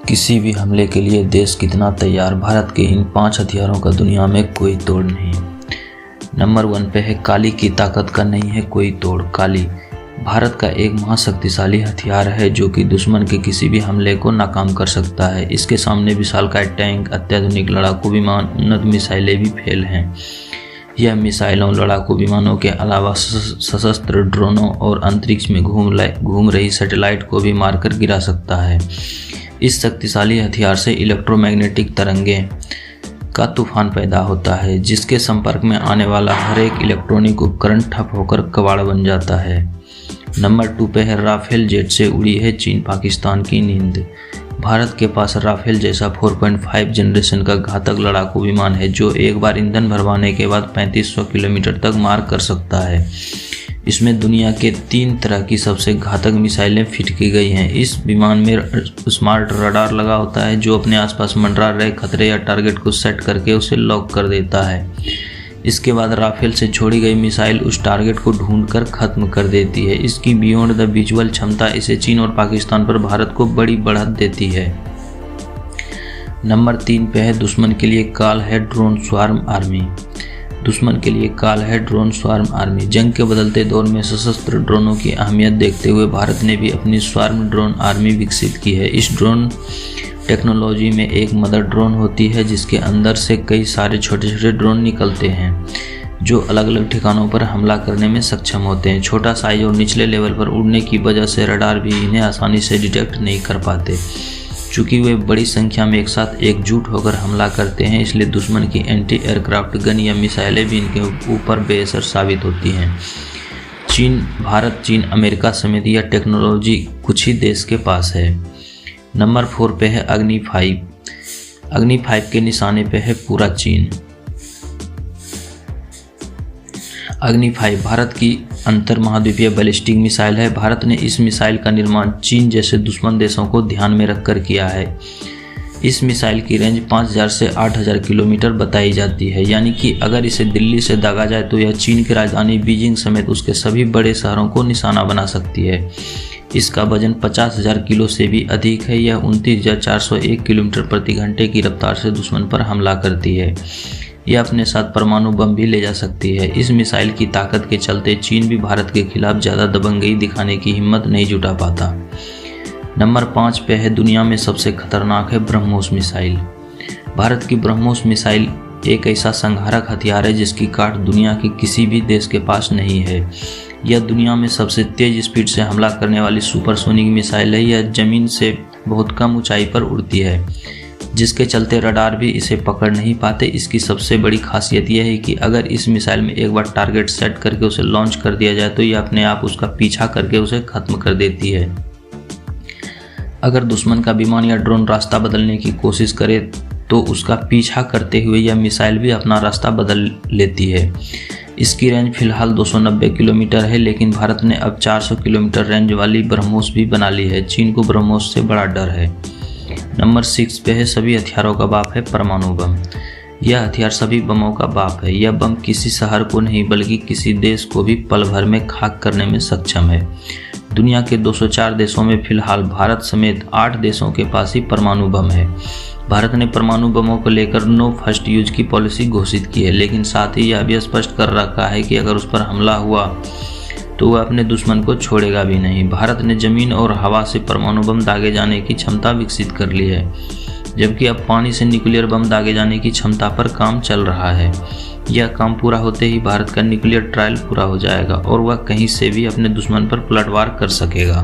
किसी भी हमले के लिए देश कितना तैयार, भारत के इन 5 हथियारों का दुनिया में कोई तोड़ नहीं। नंबर 1 पे है काली की ताकत का नहीं है कोई तोड़। काली भारत का एक महाशक्तिशाली हथियार है जो कि दुश्मन के किसी भी हमले को नाकाम कर सकता है। इसके सामने विशालकाय टैंक, अत्याधुनिक लड़ाकू विमान, उन्नत मिसाइलें भी फेल हैं। यह मिसाइलों, लड़ाकू विमानों के अलावा सशस्त्र ड्रोनों और अंतरिक्ष में घूम रही सैटेलाइट को भी मारकर गिरा सकता है। इस शक्तिशाली हथियार से इलेक्ट्रोमैग्नेटिक तरंगें का तूफान पैदा होता है, जिसके संपर्क में आने वाला हर एक इलेक्ट्रॉनिक उपकरण ठप होकर कबाड़ बन जाता है। नंबर 2 पे है राफेल जेट से उड़ी है चीन पाकिस्तान की नींद। भारत के पास राफेल जैसा 4.5 जनरेशन का घातक लड़ाकू विमान है जो एक बार ईंधन भरवाने के बाद 3500 किलोमीटर तक मार कर सकता है। इसमें दुनिया के 3 तरह की सबसे घातक मिसाइलें फिट की गई हैं। इस विमान में स्मार्ट रडार लगा होता है जो अपने आसपास मंडरा रहे खतरे या टारगेट को सेट करके उसे लॉक कर देता है। इसके बाद राफेल से छोड़ी गई मिसाइल उस टारगेट को ढूंढकर खत्म कर देती है। इसकी बियॉन्ड द विजुअल क्षमता इसे चीन और पाकिस्तान पर भारत को बड़ी बढ़त देती है। नंबर 3 पे है दुश्मन के लिए काल है ड्रोन स्वार्म आर्मी। दुश्मन के लिए काल है ड्रोन स्वार्म आर्मी। जंग के बदलते दौर में सशस्त्र ड्रोनों की अहमियत देखते हुए भारत ने भी अपनी स्वार्म ड्रोन आर्मी विकसित की है। इस ड्रोन टेक्नोलॉजी में एक मदर ड्रोन होती है जिसके अंदर से कई सारे छोटे छोटे ड्रोन निकलते हैं जो अलग अलग ठिकानों पर हमला करने में सक्षम होते हैं। छोटा साइज और निचले लेवल पर उड़ने की वजह से रडार भी इन्हें आसानी से डिटेक्ट नहीं कर पाते। चूँकि वे बड़ी संख्या में एक साथ एकजुट होकर हमला करते हैं, इसलिए दुश्मन की एंटी एयरक्राफ्ट गन या मिसाइलें भी इनके ऊपर बेअसर साबित होती हैं। भारत, चीन, अमेरिका समेत यह टेक्नोलॉजी कुछ ही देश के पास है। नंबर 4 पे है अग्नि 5। अग्नि 5 के निशाने पे है पूरा चीन। अग्नि 5 भारत की अंतर महाद्वीपीय बैलिस्टिक मिसाइल है। भारत ने इस मिसाइल का निर्माण चीन जैसे दुश्मन देशों को ध्यान में रखकर किया है। इस मिसाइल की रेंज 5000 से 8000 किलोमीटर बताई जाती है, यानी कि अगर इसे दिल्ली से दागा जाए तो यह चीन की राजधानी बीजिंग समेत उसके सभी बड़े शहरों को निशाना बना सकती है। इसका वजन 50,000 किलो से भी अधिक है। यह 29,401 किलोमीटर प्रति घंटे की रफ्तार से दुश्मन पर हमला करती है। यह अपने साथ परमाणु बम भी ले जा सकती है। इस मिसाइल की ताकत के चलते चीन भी भारत के खिलाफ ज़्यादा दबंगई दिखाने की हिम्मत नहीं जुटा पाता। नंबर 5 पे है दुनिया में सबसे खतरनाक है ब्रह्मोस मिसाइल। भारत की ब्रह्मोस मिसाइल एक ऐसा संहारक हथियार है जिसकी काट दुनिया के किसी भी देश के पास नहीं है। यह दुनिया में सबसे तेज स्पीड से हमला करने वाली सुपरसोनिक मिसाइल है। यह जमीन से बहुत कम ऊंचाई पर उड़ती है, जिसके चलते रडार भी इसे पकड़ नहीं पाते। इसकी सबसे बड़ी खासियत यह है कि अगर इस मिसाइल में एक बार टारगेट सेट करके उसे लॉन्च कर दिया जाए तो यह अपने आप उसका पीछा करके उसे खत्म कर देती है। अगर दुश्मन का विमान या ड्रोन रास्ता बदलने की कोशिश करे तो उसका पीछा करते हुए यह मिसाइल भी अपना रास्ता बदल लेती है। इसकी रेंज फिलहाल 290 किलोमीटर है, लेकिन भारत ने अब 400 किलोमीटर रेंज वाली ब्रह्मोस भी बना ली है। चीन को ब्रह्मोस से बड़ा डर है। नंबर 6 पे है सभी हथियारों का बाप है परमाणु बम। यह हथियार सभी बमों का बाप है। यह बम किसी शहर को नहीं बल्कि किसी देश को भी पल भर में खाक करने में सक्षम है। दुनिया के 204 देशों में फिलहाल भारत समेत 8 देशों के पास ही परमाणु बम है। भारत ने परमाणु बमों को लेकर नो फर्स्ट यूज की पॉलिसी घोषित की है, लेकिन साथ ही यह भी स्पष्ट कर रखा है कि अगर उस पर हमला हुआ तो वह अपने दुश्मन को छोड़ेगा भी नहीं। भारत ने जमीन और हवा से परमाणु बम दागे जाने की क्षमता विकसित कर ली है, जबकि अब पानी से न्यूक्लियर बम दागे जाने की क्षमता पर काम चल रहा है। यह काम पूरा होते ही भारत का न्यूक्लियर ट्रायल पूरा हो जाएगा और वह कहीं से भी अपने दुश्मन पर पलटवार कर सकेगा।